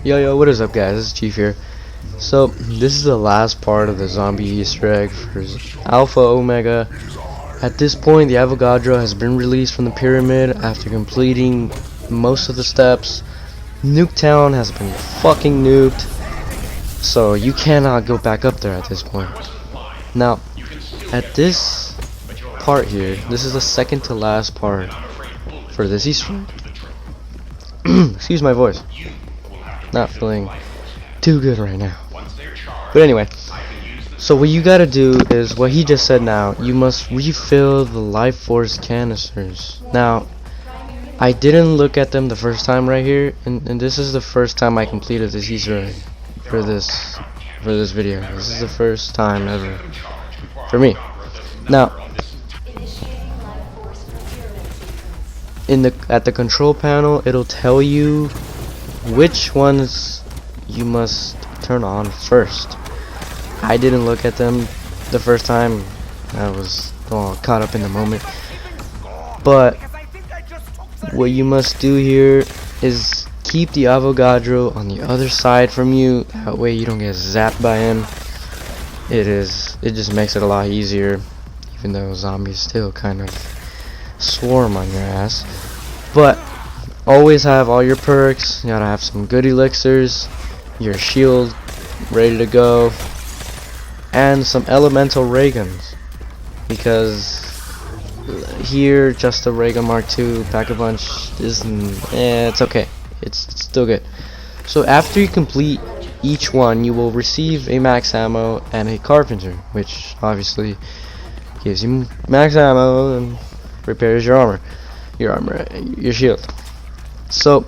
Yo, what is up, guys? This is Chief here. So, this is the last part of the zombie Easter egg for Alpha Omega. At this point, the Avogadro has been released from the pyramid after completing most of the steps. Nuketown has been fucking nuked, so you cannot go back up there at this point. Now, at this part here, this is the second to last part for this Easter egg. Excuse my voice. Not feeling too good right now. But anyway, so what you gotta do is what he just said now. You must refill the life force canisters. Now, I didn't look at them the first time right here, and this is the first time I completed this Easter egg for this video. This is the first time ever for me. Now, at the control panel, it'll tell you which ones you must turn on first. I didn't look at them the first time. I was all caught up in the moment. But what you must do here is keep the Avogadro on the other side from you. That way you don't get zapped by him. It just makes it a lot easier, even though zombies still kind of swarm on your ass. But always have all your perks. You gotta have some good elixirs, your shield ready to go, and some elemental ray guns, because here just a ray gun Mark II Pack-a-Punch isn't, it's okay, it's still good. So after you complete each one, you will receive a max ammo and a carpenter, which obviously gives you max ammo and repairs your armor, your shield. So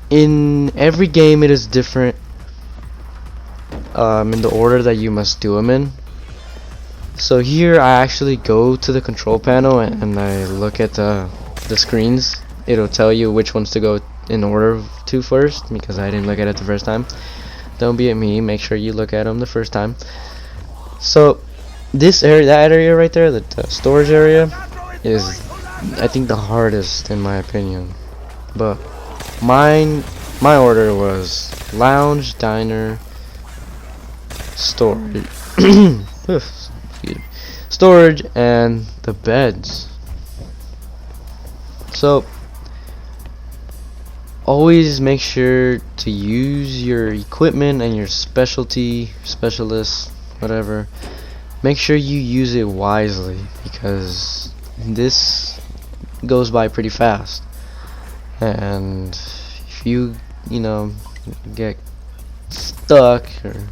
in every game it is different in the order that you must do them in. So here I actually go to the control panel and I look at the screens. It'll tell you which ones to go in order to first, because I didn't look at it the first time. Don't be at me, make sure you look at them the first time. So this area, that area right there, the storage area, is I think the hardest in my opinion. But my order was lounge, diner, storage, storage, and the beds. So always make sure to use your equipment and your specialist, whatever. Make sure you use it wisely, because this goes by pretty fast. And if you get stuck or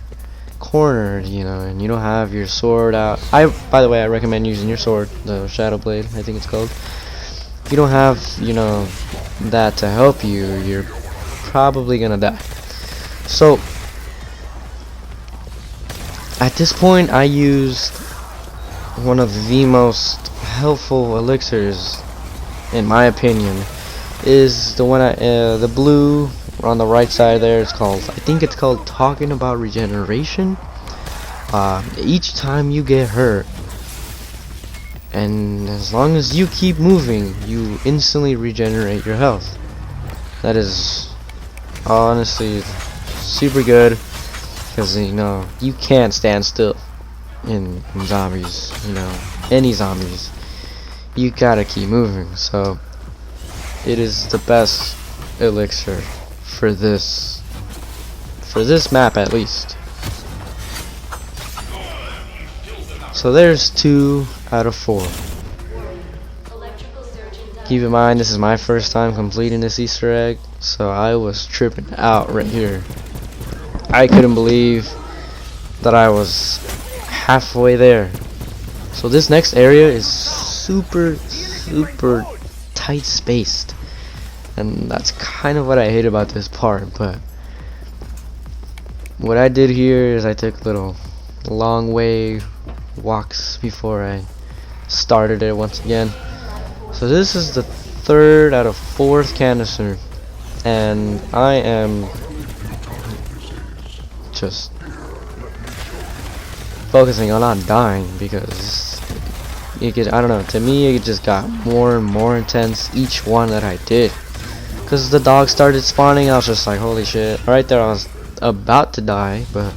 cornered, and you don't have your sword out, by the way, I recommend using your sword, the Shadow Blade, I think it's called. If you don't have that to help you, you're probably gonna die. So at this point I used one of the most helpful elixirs, in my opinion, is the one the blue on the right side there. It's called, I think it's called Talking About Regeneration. Each time you get hurt, and as long as you keep moving, you instantly regenerate your health. That is honestly super good, because you can't stand still in zombies. Any zombies, you gotta keep moving. So it is the best elixir for this map, at least. So there's 2 out of 4. Keep in mind, this is my first time completing this Easter egg, so I was tripping out right here. I couldn't believe that I was halfway there. So this next area is super tight spaced, and that's kind of what I hate about this part. But what I did here is I took little long way walks before I started it once again. So this is the 3rd out of 4th canister, and I am just focusing on not dying, because I don't know, to me it just got more and more intense each one that I did. because the dog started spawning. I was just like, holy shit. Right there, I was about to die, but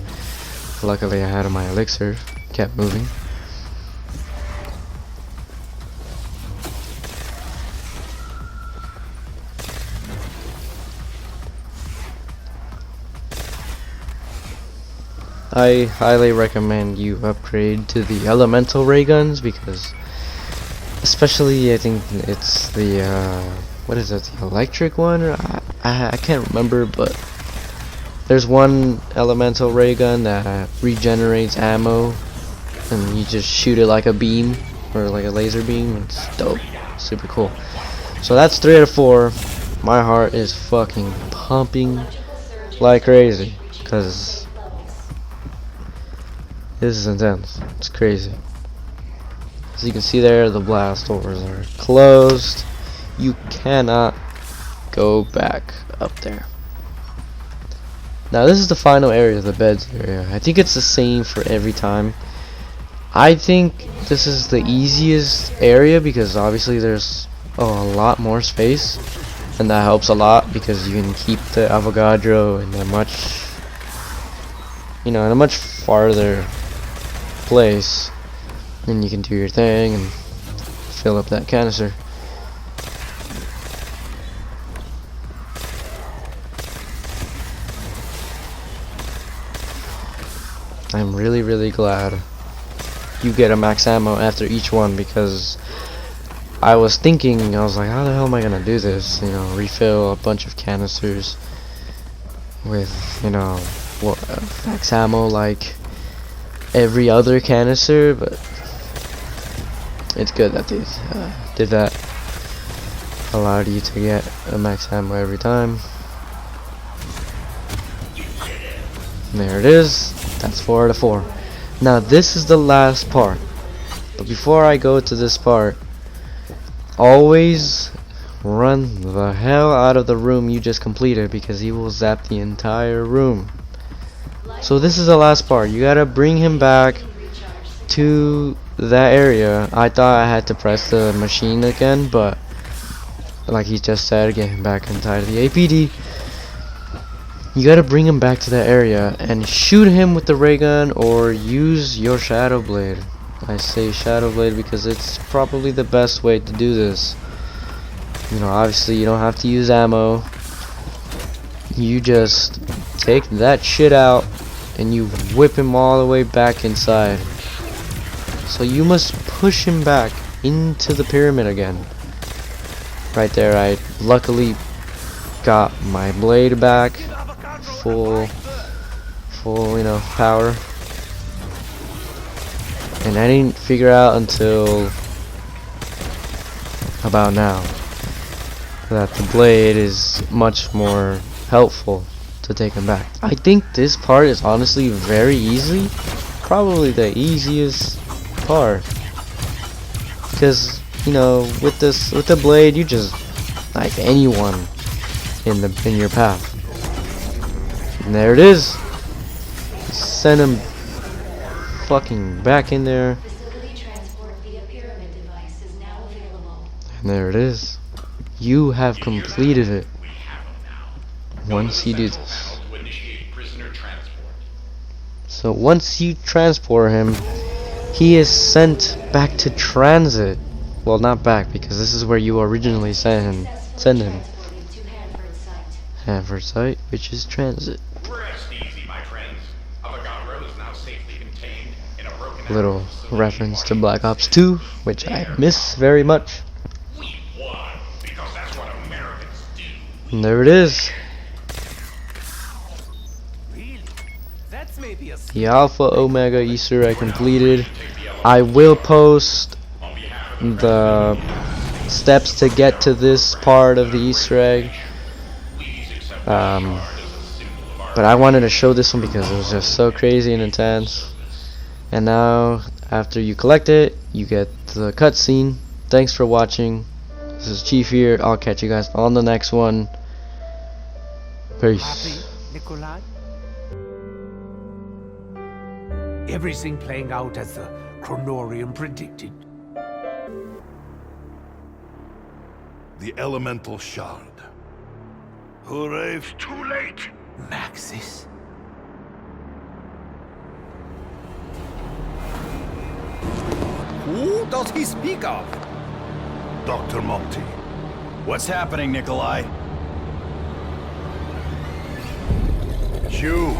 luckily I had my elixir. Kept moving. I highly recommend you upgrade to the elemental ray guns, because especially I think it's the what is it, the electric one, or I can't remember, but there's one elemental ray gun that regenerates ammo and you just shoot it like a beam or like a laser beam. It's dope, super cool. So that's 3 out of 4. My heart is fucking pumping like crazy because this is intense. It's crazy. As you can see there, the blast doors are closed. You cannot go back up there. Now this is the final area, the beds area. I think it's the same for every time. I think this is the easiest area because obviously there's a lot more space, and that helps a lot because you can keep the Avogadro in a much, in a much farther place, and you can do your thing and fill up that canister. I'm really glad you get a max ammo after each one, because I was thinking, I was like, how the hell am I gonna do this? Refill a bunch of canisters with, max ammo like every other canister, but it's good that they did that. Allowed you to get a max ammo every time. And there it is. That's 4 out of 4. Now this is the last part, but before I go to this part, always run the hell out of the room you just completed, because he will zap the entire room. So this is the last part. You gotta bring him back to that area. I thought I had to press the machine again, but like he just said, get him back inside the APD. You gotta bring him back to that area and shoot him with the ray gun, or use your shadow blade. I say shadow blade because it's probably the best way to do this. Obviously you don't have to use ammo. You just take that shit out and you whip him all the way back inside. So you must push him back into the pyramid again. Right there, I luckily got my blade back, full power. And I didn't figure out until about now that the blade is much more helpful to take him back. I think this part is honestly very easy, probably the easiest part, because with the blade you just knife anyone in your path. And there it is. Send him fucking back in there. And there it is. You have completed it. Once you do this. So once you transport him, he is sent back to transit. Well, not back, because this is where you originally send him. Hanford site, which is transit. Little reference to Black Ops 2, which I miss very much. And there it is. The Alpha Omega Easter egg completed. I will post the steps to get to this part of the Easter egg. But I wanted to show this one because it was just so crazy and intense. And now, after you collect it, you get the cutscene. Thanks for watching. This is Chief here. I'll catch you guys on the next one. Peace. Nikolai? Everything playing out as the Chronorium predicted. The elemental shard. Who arrived too late? Maxis? Who does he speak of? Dr. Monty. What's happening, Nikolai? You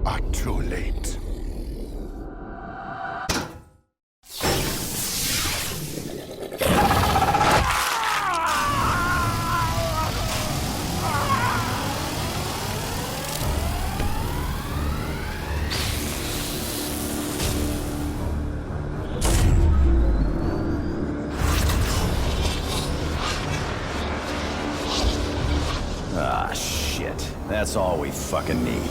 are too late. Ah, shit. That's all we fucking need.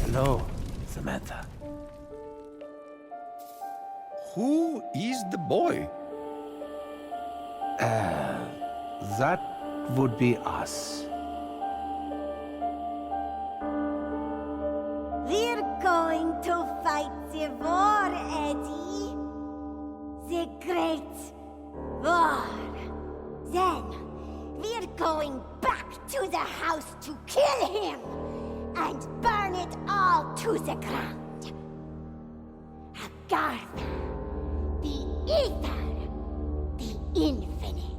Hello, Samantha. Who is the boy? That would be us. We're going to fight the war, Eddie. The great war. Then, we're going back to the house to kill him and burn it all to the ground. Agartha, the ether, the infinite.